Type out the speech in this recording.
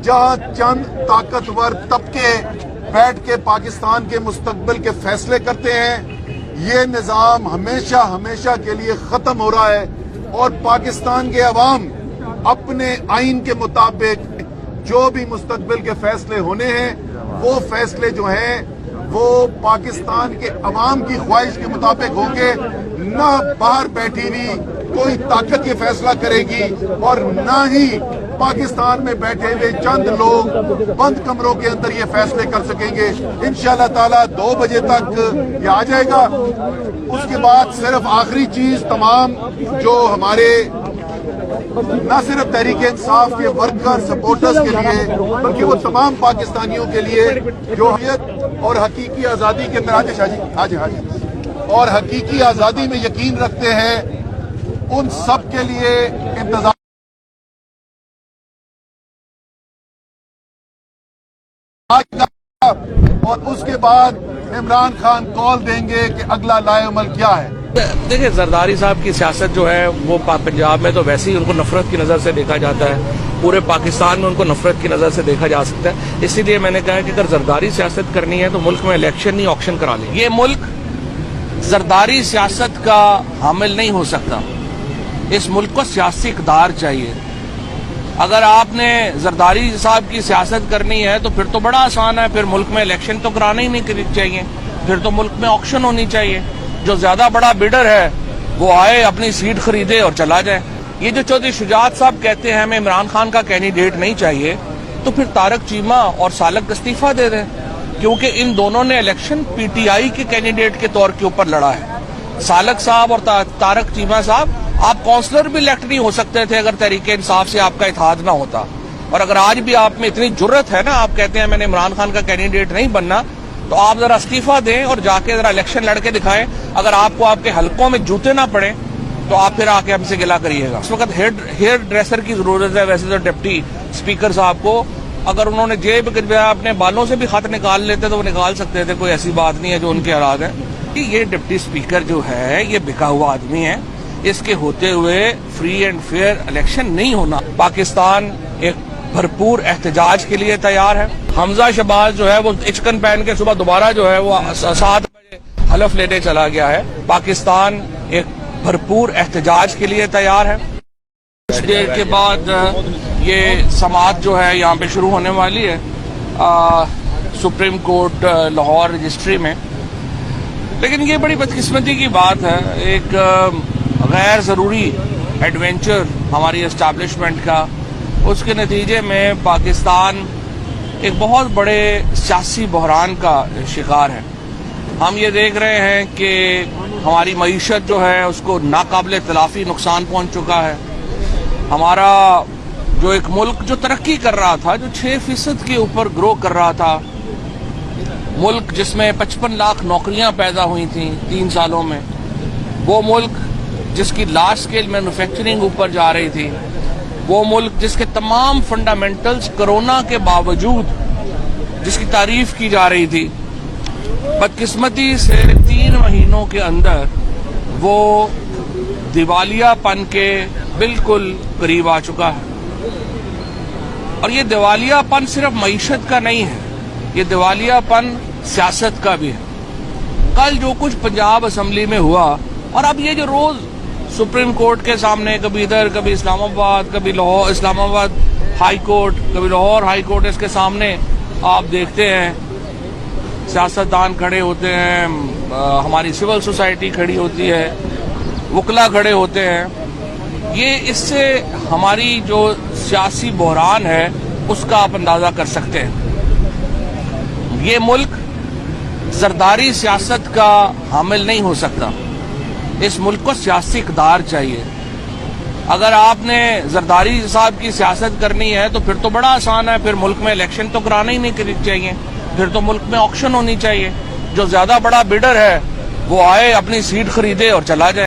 جہاں چند طاقتور طبقے بیٹھ کے پاکستان کے مستقبل کے فیصلے کرتے ہیں، یہ نظام ہمیشہ ہمیشہ کے لیے ختم ہو رہا ہے اور پاکستان کے عوام اپنے آئین کے مطابق جو بھی مستقبل کے فیصلے ہونے ہیں وہ فیصلے جو ہیں وہ پاکستان کے عوام کی خواہش کے مطابق ہوں گے، نہ باہر بیٹھی ہوئی کوئی طاقت یہ فیصلہ کرے گی اور نہ ہی پاکستان میں بیٹھے ہوئے چند لوگ بند کمروں کے اندر یہ فیصلے کر سکیں گے۔ انشاءاللہ تعالی 2 بجے تک یہ آ جائے گا۔ اس کے بعد صرف آخری چیز تمام جو ہمارے نہ صرف تحریک انصاف کے ورکر سپورٹرز کے لیے بلکہ وہ تمام پاکستانیوں کے لیے جو حریت اور حقیقی آزادی کے اندر اور حقیقی آزادی میں یقین رکھتے ہیں، ان سب کے لیے انتظار اور اس کے بعد عمران خان کال دیں گے کہ اگلا لائے عمل کیا ہے۔ دیکھیں، زرداری صاحب کی سیاست جو ہے وہ پنجاب میں تو ویسے ہی ان کو نفرت کی نظر سے دیکھا جاتا ہے، پورے پاکستان میں ان کو نفرت کی نظر سے دیکھا جا سکتا ہے۔ اسی لیے میں نے کہا کہ اگر زرداری سیاست کرنی ہے تو ملک میں الیکشن نہیں آکشن کرا لیں۔ یہ ملک زرداری سیاست کا حامل نہیں ہو سکتا، اس ملک کو سیاسی اقدار چاہیے۔ اگر آپ نے زرداری صاحب کی سیاست کرنی ہے تو پھر تو بڑا آسان ہے، پھر ملک میں الیکشن تو کرانا ہی نہیں چاہیے، پھر تو ملک میں آکشن ہونی چاہیے، جو زیادہ بڑا بیڈر ہے وہ آئے اپنی سیٹ خریدے اور چلا جائے۔ یہ جو چودھری شجاعت صاحب کہتے ہیں ہمیں عمران خان کا کینڈیڈیٹ نہیں چاہیے، تو پھر طارق چیمہ اور سالک استعفیٰ دے دیں، کیونکہ ان دونوں نے الیکشن پی ٹی آئی کے کینڈیڈیٹ کے طور کے اوپر لڑا ہے۔ سالک صاحب اور طارق چیمہ صاحب، آپ کونسلر بھی الیکٹ نہیں ہو سکتے تھے اگر تحریک انصاف سے آپ کا اتحاد نہ ہوتا، اور اگر آج بھی آپ میں اتنی جرت ہے نا، آپ کہتے ہیں میں نے عمران خان کا کینڈیڈیٹ نہیں بننا، تو آپ ذرا استعفیٰ دیں اور جا کے ذرا الیکشن لڑ کے دکھائیں۔ اگر آپ کو آپ کے حلقوں میں جوتے نہ پڑیں تو آپ پھر آ کے ہم سے گلا کریے گا۔ اس وقت ہیئر ڈریسر کی ضرورت ہے، ویسے تو ڈپٹی اسپیکر صاحب کو اگر انہوں نے جیب اپنے بالوں سے بھی خط نکال لیتے تو وہ نکال سکتے تھے، کوئی ایسی بات نہیں ہے جو ان کے حالات ہیں۔ یہ ڈپٹی اسپیکر جو ہے یہ بکا ہوا آدمی ہے، اس کے ہوتے ہوئے فری اینڈ فیئر الیکشن نہیں ہونا۔ پاکستان ایک بھرپور احتجاج کے لیے تیار ہے۔ حمزہ شہباز جو ہے وہ چکن پہن کے صبح دوبارہ جو ہے وہ 7 بجے حلف لینے چلا گیا ہے۔ پاکستان ایک بھرپور احتجاج کے لیے تیار ہے۔ کچھ دیر کے بعد یہ سماعت جو ہے یہاں پہ شروع ہونے والی ہے سپریم کورٹ لاہور رجسٹری میں، لیکن یہ بڑی بدقسمتی کی بات ہے، ایک غیر ضروری ایڈونچر ہماری اسٹیبلشمنٹ کا، اس کے نتیجے میں پاکستان ایک بہت بڑے سیاسی بحران کا شکار ہے۔ ہم یہ دیکھ رہے ہیں کہ ہماری معیشت جو ہے اس کو ناقابل تلافی نقصان پہنچ چکا ہے۔ ہمارا جو ایک ملک جو ترقی کر رہا تھا، جو 6% کے اوپر گرو کر رہا تھا، ملک جس میں 55 لاکھ نوکریاں پیدا ہوئی تھیں 3 سالوں میں، وہ ملک جس کی لارج اسکیل مینوفیکچرنگ اوپر جا رہی تھی، وہ ملک جس کے تمام فنڈامنٹلز کرونا کے باوجود جس کی تعریف کی جا رہی تھی، بدقسمتی سے 3 مہینوں کے اندر وہ دیوالیہ پن کے بالکل قریب آ چکا ہے۔ اور یہ دیوالیہ پن صرف معیشت کا نہیں ہے، یہ دیوالیہ پن سیاست کا بھی ہے۔ کل جو کچھ پنجاب اسمبلی میں ہوا، اور اب یہ جو روز سپریم کورٹ کے سامنے کبھی ادھر کبھی اسلام آباد، کبھی لاہور، اسلام آباد ہائی کورٹ، کبھی لاہور ہائی کورٹ، اس کے سامنے آپ دیکھتے ہیں سیاستدان کھڑے ہوتے ہیں، ہماری سول سوسائٹی کھڑی ہوتی ہے، وکلا کھڑے ہوتے ہیں۔ یہ اس سے ہماری جو سیاسی بحران ہے اس کا آپ اندازہ کر سکتے ہیں۔ یہ ملک زرداری سیاست کا حامل نہیں ہو سکتا، اس ملک کو سیاسی اقدار چاہیے۔ اگر آپ نے زرداری صاحب کی سیاست کرنی ہے تو پھر تو بڑا آسان ہے، پھر ملک میں الیکشن تو کرانا ہی نہیں چاہیے، پھر تو ملک میں آکشن ہونی چاہیے، جو زیادہ بڑا بیڈر ہے وہ آئے اپنی سیٹ خریدے اور چلا جائے۔